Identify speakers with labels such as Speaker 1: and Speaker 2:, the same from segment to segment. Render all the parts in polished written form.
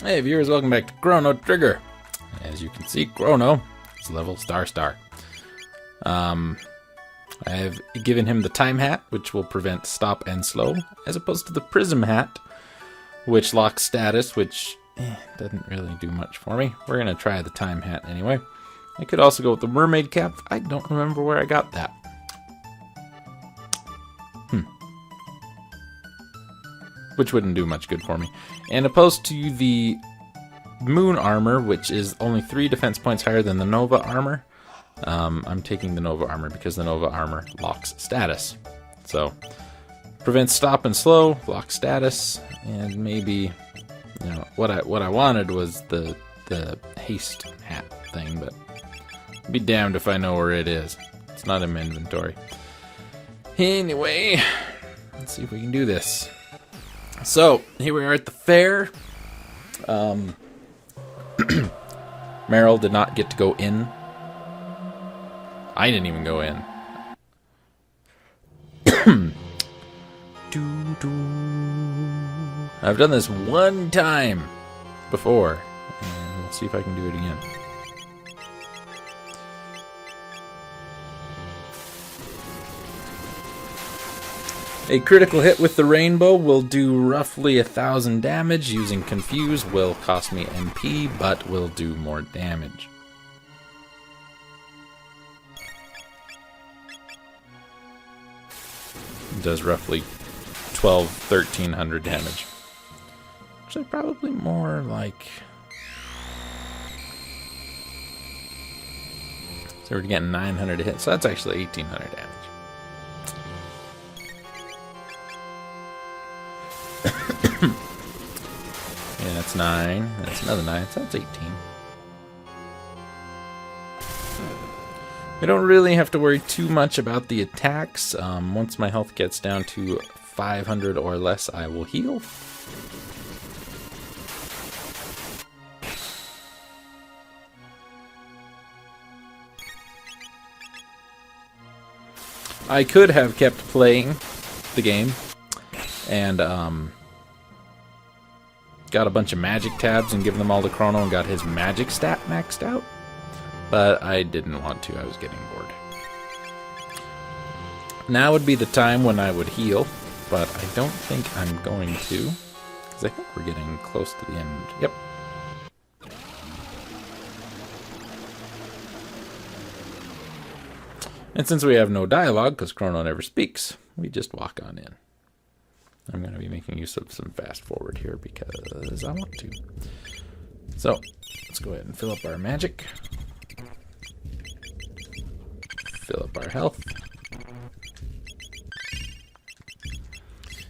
Speaker 1: Hey viewers, welcome back to Chrono Trigger. As you can see, Chrono is level star. I have given him the time hat, which will prevent stop and slow, as opposed to the prism hat, which locks status, which doesn't really do much for me. We're going to try the time hat anyway. I could also go with the mermaid cap. I don't remember where I got that. Which wouldn't do much good for me. And opposed to the moon armor, which is only 3 defense points higher than the Nova armor, I'm taking the Nova armor because the Nova armor locks status. So, prevents stop and slow, locks status, and maybe, you know, what I wanted was the haste hat thing, but I'd be damned if I know where it is. It's not in my inventory. Anyway, let's see if we can do this. So, here we are at the fair. Meryl did not get to go in. I didn't even go in. I've done this one time before, and we'll see if I can do it again. A critical hit with the rainbow will do roughly 1,000 damage. Using Confuse will cost me MP, but will do more damage. It does roughly 1,300 damage. Actually, probably more like... So we're getting 900 to hit, so that's actually 1,800 damage. Yeah, that's 9. That's another 9. So that's 18. We don't really have to worry too much about the attacks. Once my health gets down to 500 or less, I will heal. I could have kept playing the game and got a bunch of magic tabs and given them all to Chrono and got his magic stat maxed out. But I didn't want to. I was getting bored. Now would be the time when I would heal, but I don't think I'm going to, because I think we're getting close to the end. Yep. And since we have no dialogue, because Chrono never speaks, we just walk on in. I'm going to be making use of some fast forward here because I want to. So, let's go ahead and fill up our magic. Fill up our health.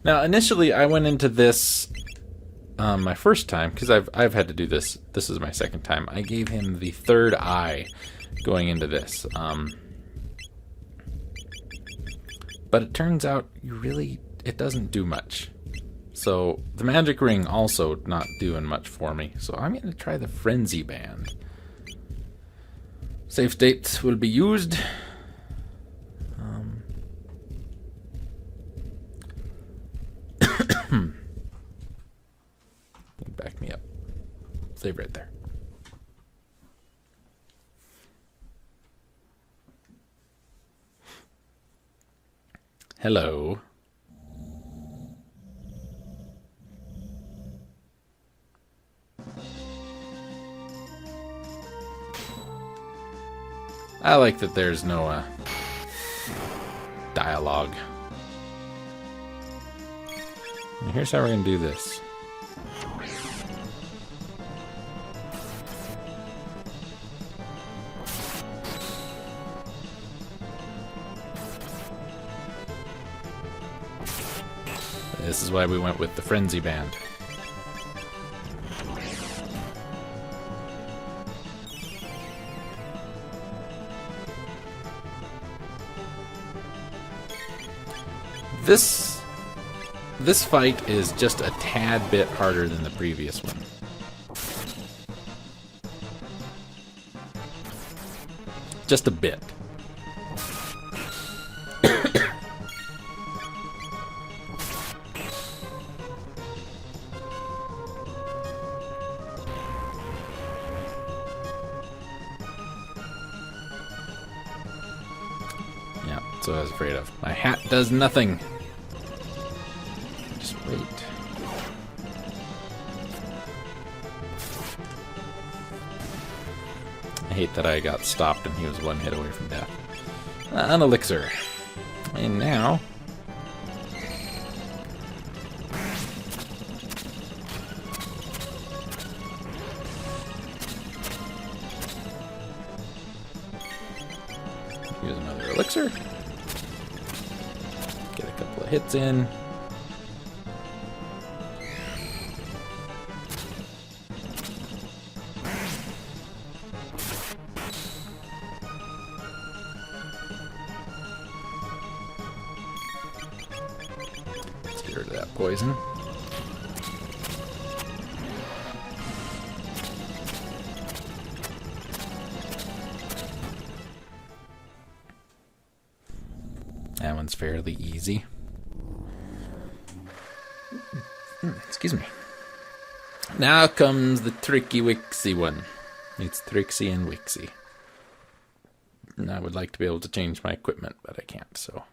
Speaker 1: Now, initially, I went into this my first time, because I've had to do this. This is my second time. I gave him the third eye going into this. But it turns out it doesn't do much. So the magic ring also not doing much for me. So I'm going to try the frenzy band. Save states will be used. Back me up. Save right there. Hello. I like that there's no dialogue. And here's how we're going to do this. This is why we went with the frenzy band. This fight is just a tad bit harder than the previous one. Just a bit. That's what I was afraid of. My hat does nothing. Just wait. I hate that I got stopped and he was one hit away from death. An elixir. And now... use another elixir. Get a couple of hits in. Let's get rid of that poison. That one's fairly easy. Excuse me. Now comes the tricky wixy one. It's Trixie and Wixie. And I would like to be able to change my equipment, but I can't, so.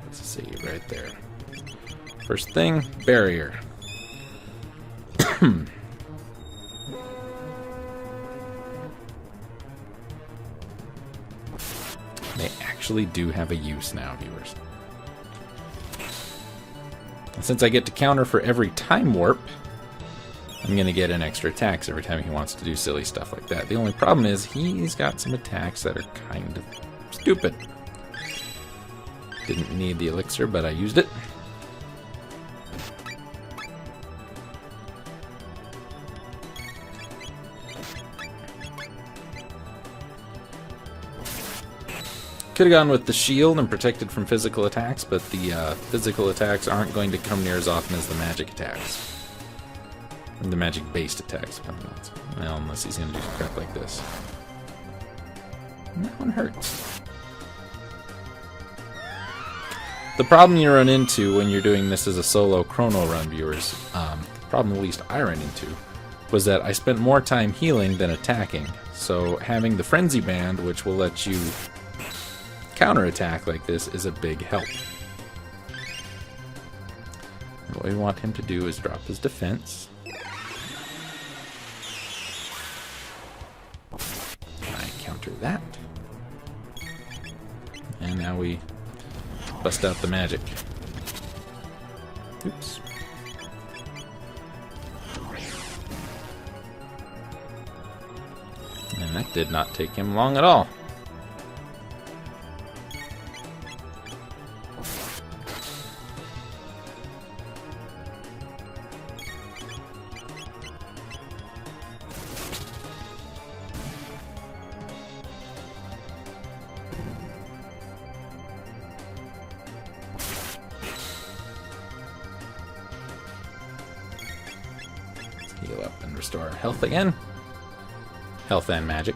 Speaker 1: Let's see, right there. First thing, barrier. They actually do have a use now, viewers. And since I get to counter for every time warp, I'm going to get an extra attacks every time he wants to do silly stuff like that. The only problem is he's got some attacks that are kind of stupid. Didn't need the elixir, but I used it. Could have gone with the shield and protected from physical attacks, but the physical attacks aren't going to come near as often as the magic attacks. And the magic-based attacks. Well, unless he's going to do crap like this. And that one hurts. The problem you run into when you're doing this as a solo Chrono run, viewers, the problem at least I ran into, was that I spent more time healing than attacking. So having the Frenzy Band, which will let you counterattack like this, is a big help. And what we want him to do is drop his defense. I counter that. And now we bust out the magic. Oops. And that did not take him long at all. Heal up and restore health again. Health and magic.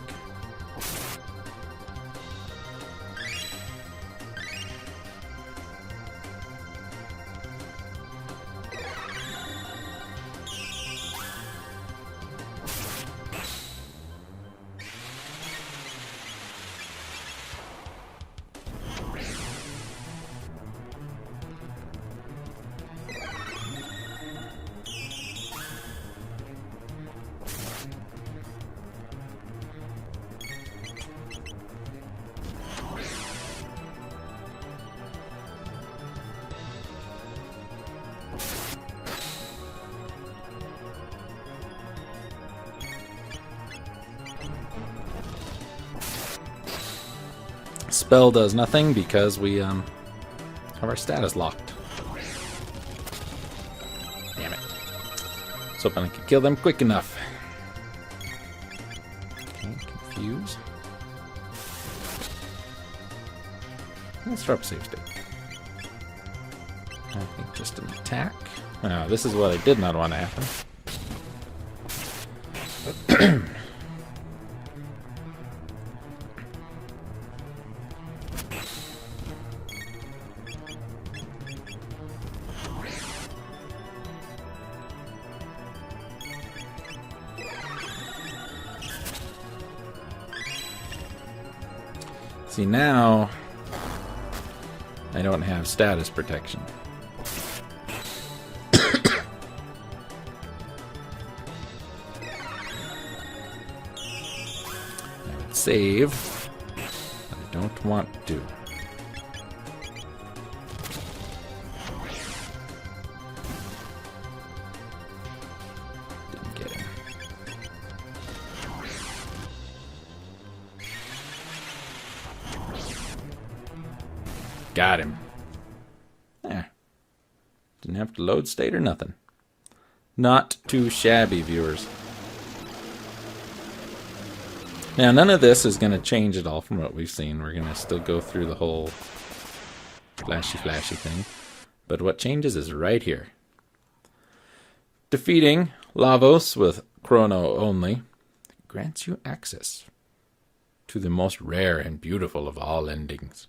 Speaker 1: Spell does nothing because we have our status locked. Damn it. I was hoping I could kill them quick enough. Okay, confuse. Let's drop a save state. I think just an attack. Oh, this is what I did not want to happen. See, now I don't have status protection. I would save, but I don't want to. Didn't get him. Got him. There. Didn't have to load state or nothing. Not too shabby, viewers. Now, none of this is going to change at all from what we've seen. We're going to still go through the whole flashy thing. But what changes is right here. Defeating Lavos with Chrono only grants you access to the most rare and beautiful of all endings.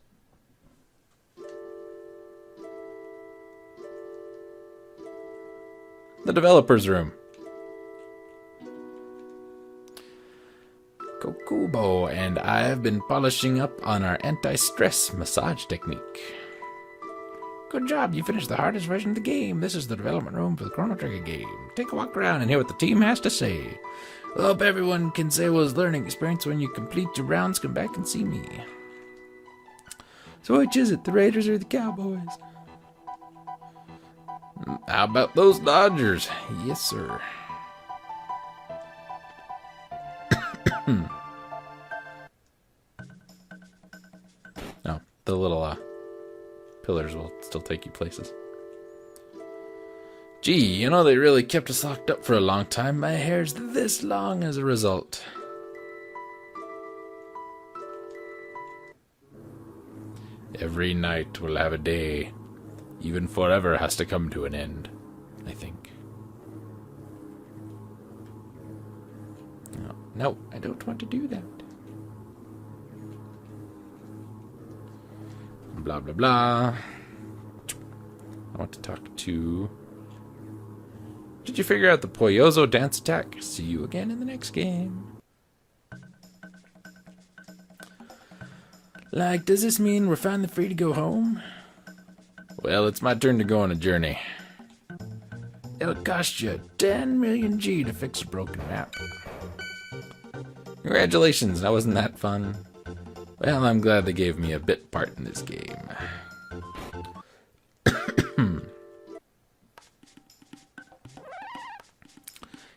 Speaker 1: The developer's room. Kokubo and I have been polishing up on our anti-stress massage technique. Good job, you finished the hardest version of the game. This is the development room for the Chrono Trigger game. Take a walk around and hear what the team has to say. I hope everyone can say it was a learning experience. When you complete your rounds, come back and see me. So which is it, the Raiders or the Cowboys? How about those Dodgers? Yes, sir. Oh, the little pillars will still take you places. Gee, you know, they really kept us locked up for a long time. My hair's this long as a result. Every night will have a day. Even forever has to come to an end, I think. No, I don't want to do that. Blah, blah, blah. I want to talk to... Did you figure out the Poyozo dance attack? See you again in the next game. Like, does this mean we're finally free to go home? Well, it's my turn to go on a journey. It'll cost you 10 million G to fix a broken map. Congratulations, that wasn't that fun. Well, I'm glad they gave me a bit part in this game.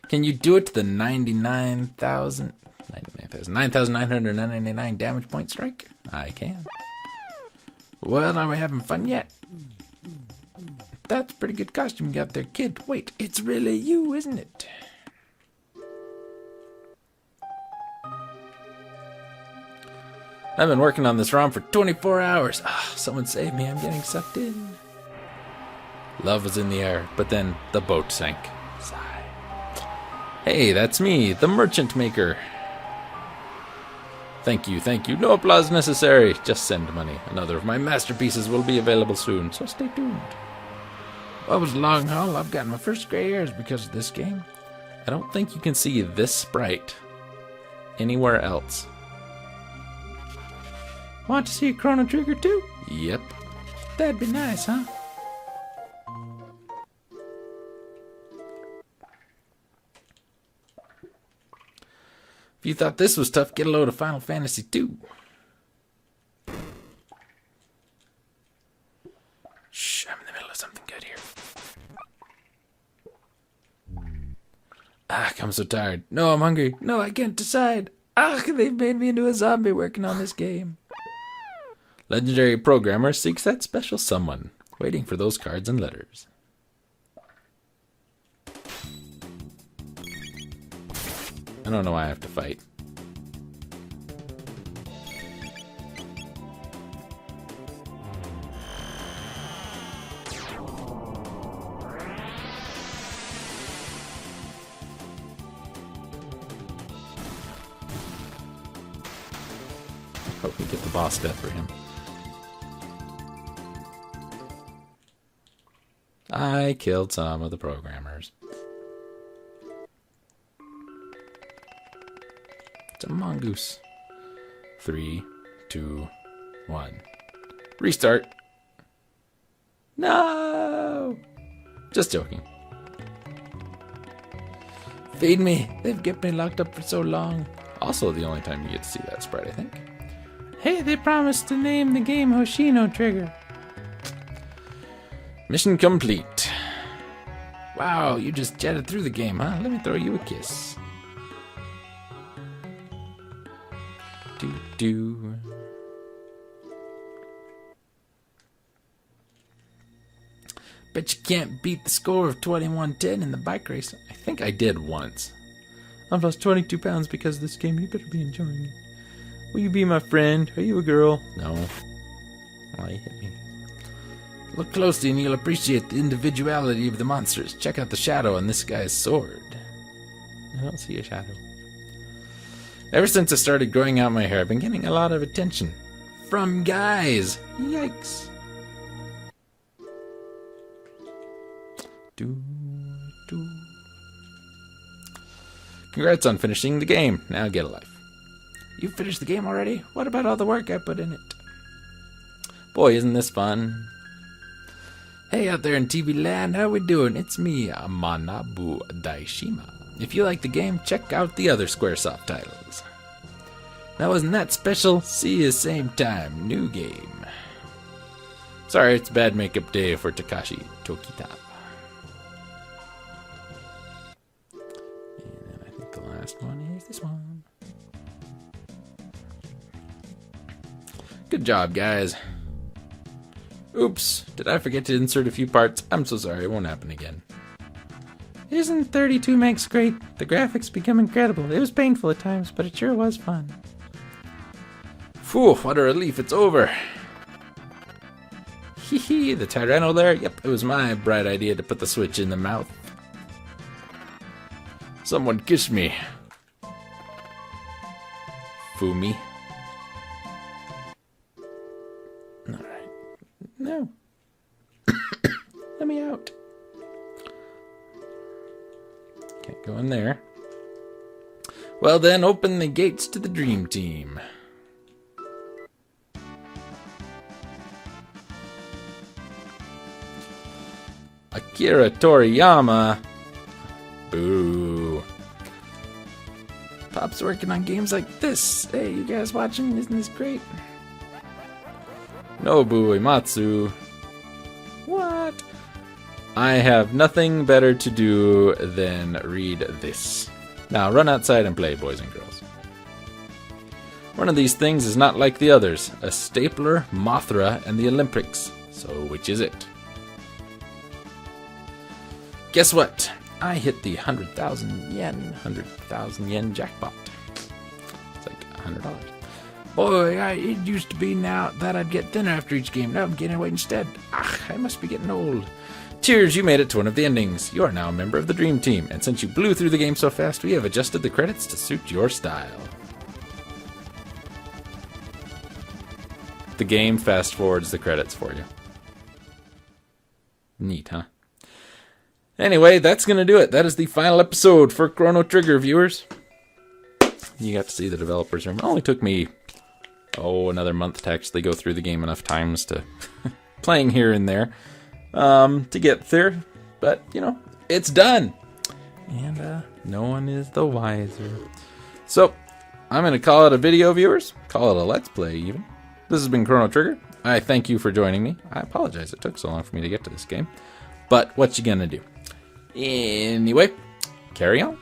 Speaker 1: Can you do it to the 9,999 damage point strike? I can. Well, are we having fun yet? That's a pretty good costume you got there, kid. Wait, it's really you, isn't it? I've been working on this ROM for 24 hours. Someone save me, I'm getting sucked in. Love was in the air, but then the boat sank. Sigh. Hey, that's me, the merchant maker. Thank you, thank you. No applause necessary. Just send money. Another of my masterpieces will be available soon, so stay tuned. Well, it was a long haul. I've gotten my first gray hairs because of this game. I don't think you can see this sprite anywhere else. Want to see a Chrono Trigger too? Yep. That'd be nice, huh? If you thought this was tough, get a load of Final Fantasy II. Shh, I'm in the middle of something good here. I'm so tired. No, I'm hungry. No, I can't decide. They've made me into a zombie working on this game. Legendary programmer seeks that special someone, waiting for those cards and letters. I don't know why I have to fight. Hope we get the boss death for him. I killed some of the programmers. It's a mongoose. 3, 2, 1. Restart. No! Just joking. Feed me. They've kept me locked up for so long. Also the only time you get to see that sprite, I think. Hey, they promised to name the game Hoshino Trigger. Mission complete. Wow, you just jetted through the game, huh? Let me throw you a kiss. Do. Bet you can't beat the score of 21-10 in the bike race. I think I did once. I've lost 22 pounds because of this game. You better be enjoying it. Will you be my friend? Are you a girl? No. Why you hit me? Look closely and you'll appreciate the individuality of the monsters. Check out the shadow on this guy's sword. I don't see a shadow. Ever since I started growing out my hair, I've been getting a lot of attention. From guys. Yikes. Congrats on finishing the game. Now get a life. You finished the game already? What about all the work I put in it? Boy, isn't this fun. Hey out there in TV land, how we doing? It's me, Manabu Daishima. If you like the game, check out the other Squaresoft titles. Now wasn't that special? See you same time. New game. Sorry, it's bad makeup day for Takashi Tokita. Last one is this one. Good job, guys. Oops, did I forget to insert a few parts? I'm so sorry, it won't happen again. Isn't 32 megs great? The graphics become incredible. It was painful at times, but it sure was fun. Phew, what a relief, it's over. Hee hee, the Tyranno there? Yep, it was my bright idea to put the switch in the mouth. Someone kiss me. Fumi. Alright. No. Let me out. Can't go in there. Well then, open the gates to the dream team. Akira Toriyama. Boo. Pop's working on games like this. Hey, you guys watching? Isn't this great? Nobu Uematsu. What? I have nothing better to do than read this. Now run outside and play, boys and girls. One of these things is not like the others. A stapler, Mothra, and the Olympics. So which is it? Guess what? I hit the 100,000 yen jackpot. It's like $100. Boy, it used to be now that I'd get thinner after each game. Now I'm gaining weight instead. I must be getting old. Cheers, you made it to one of the endings. You are now a member of the Dream Team, and since you blew through the game so fast, we have adjusted the credits to suit your style. The game fast forwards the credits for you. Neat, huh? Anyway, that's going to do it. That is the final episode for Chrono Trigger, viewers. You got to see the developer's room. It only took me, another month to actually go through the game enough times to playing here and there to get there. But, it's done. And no one is the wiser. So, I'm going to call it a video, viewers. Call it a Let's Play, even. This has been Chrono Trigger. I thank you for joining me. I apologize it took so long for me to get to this game. But what you gonna do? Anyway, carry on.